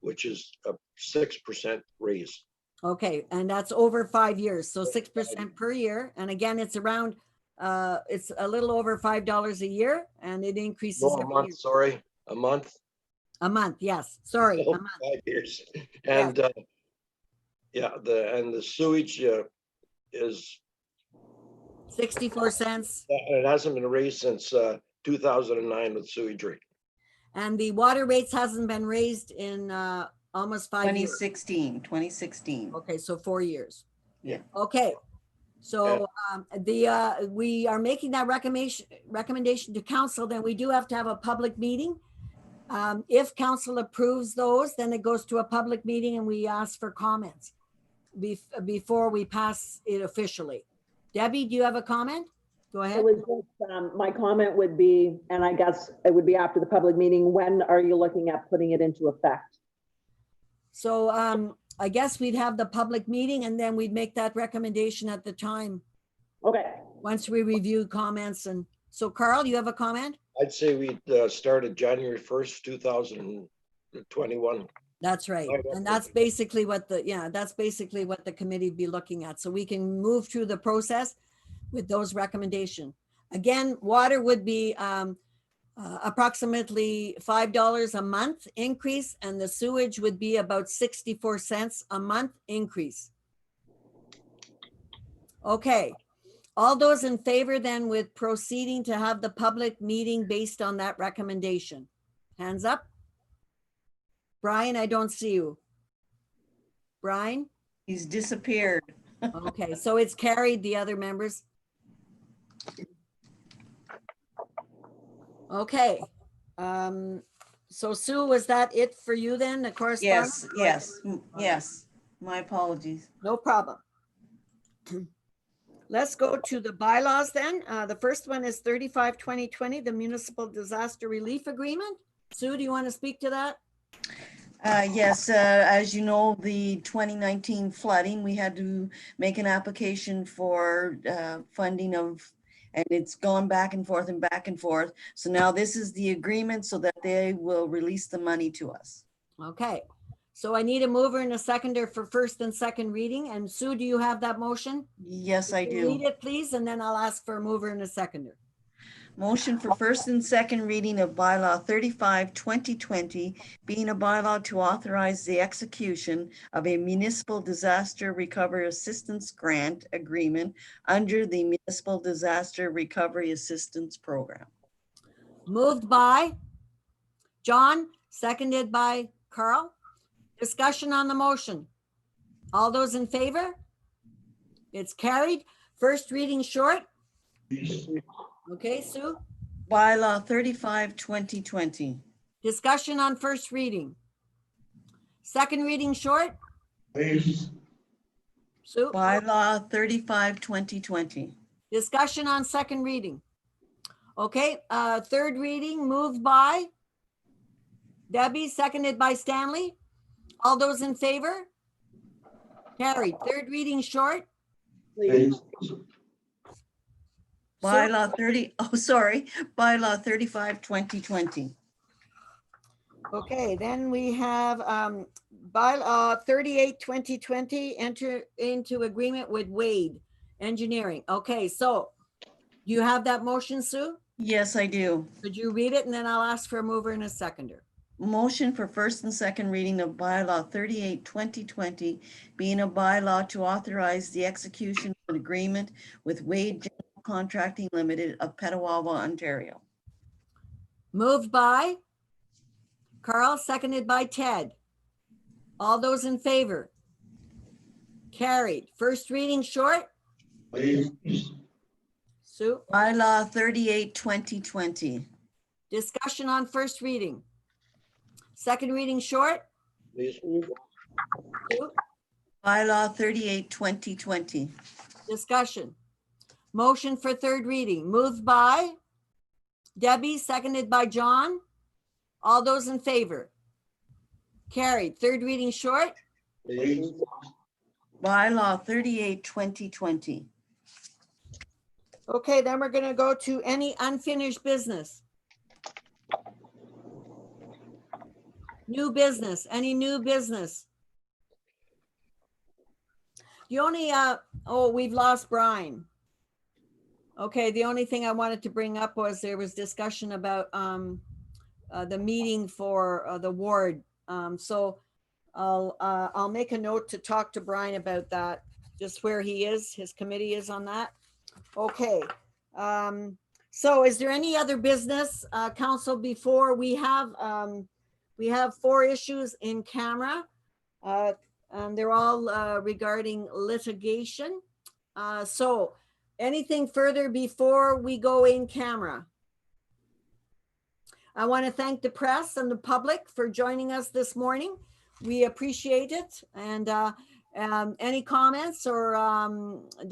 which is a 6% raise. okay, and that's over 5 years, so 6% per year. And again, it's around, it's a little over $5 a year, and it increases No, a every month, year. sorry, a month. A month, yes, sorry, a Oh, month. 5 years. And the sewage is, 64 cents. it hasn't been raised since 2009 with sewage rate. And the water rates hasn't been raised in almost 5 years. 2016. Okay, so 4 years. Yeah. Okay. So we are making that recommendation to council, then we do have to have a public meeting. If council approves those, then it goes to a public meeting and we ask for comments before we pass it officially. Debbie, do you have a comment? Go ahead. It was just, my comment would be, and I guess it would be after the public meeting, when are you looking at putting it into effect? So I guess we'd have the public meeting and then we'd make that recommendation at the time. Okay. Once we review comments. And so Carl, you have a comment? I'd say we started January 1st, 2021. That's right. And that's basically what that's basically what the committee be looking at. So we can move through the process with those recommendations. Again, water would be approximately $5 a month increase, and the sewage would be about 64 cents a month increase. Okay. All those in favor then with proceeding to have the public meeting based on that recommendation? Hands up. Brian, I don't see you. Brian? He's disappeared. Okay, so it's carried, the other members. Okay. So Sue, was that it for you then, the correspondence? Yes. My apologies. No problem. Let's go to the bylaws then. The first one is 35-2020, the Municipal Disaster Relief Agreement. Sue, do you want to speak to that? Yes, as you know, the 2019 flooding, we had to make an application for funding of, and it's gone back and forth and back and forth. So now this is the agreement so that they will release the money to us. Okay, so I need a mover and a seconder for first and second reading. And Sue, do you have that motion? Yes, I do. Read it, please, and then I'll ask for a mover and a seconder. Motion for first and second reading of bylaw 35-2020, being a bylaw to authorize the execution of a municipal disaster recovery assistance grant agreement under the Municipal Disaster Recovery Assistance Program. Moved by John, seconded by Carl. Discussion on the motion. All those in favor? It's carried. First reading short. Okay, Sue? Bylaw 35-2020. Discussion on first reading. Second reading short. Please. Sue? Bylaw 35-2020. Discussion on second reading. Okay, third reading moved by Debbie, seconded by Stanley. All those in favor? Carried. Third reading short. Please. Bylaw 35-2020. Okay, then we have bylaw 38-2020, enter into agreement with Wade Engineering. Okay, so you have that motion, Sue? Yes, I do. Could you read it and then I'll ask for a mover and a seconder. Motion for first and second reading of bylaw 38-2020, being a bylaw to authorize the execution of an agreement with Wade General Contracting Limited of Petawawa, Ontario. Moved by Carl, seconded by Ted. All those in favor? Carried. First reading short. Please. Sue? Bylaw 38-2020. Discussion on first reading. Second reading short. Please. Sue? Bylaw 38-2020. Discussion. Motion for third reading. Moved by Debbie, seconded by John. All those in favor? Carried. Third reading short. Please. Bylaw 38-2020. Okay, then we're going to go to any unfinished business. New business, any new business? The only, oh, we've lost Brian. Okay, the only thing I wanted to bring up was there was discussion about the meeting for the ward. So I'll make a note to talk to Brian about that, just where he is, his committee is on that. Okay. So is there any other business, council, before we have 4 issues in camera. And they're all regarding litigation. So anything further before we go in camera? I want to thank the press and the public for joining us this morning. We appreciate it. And any comments or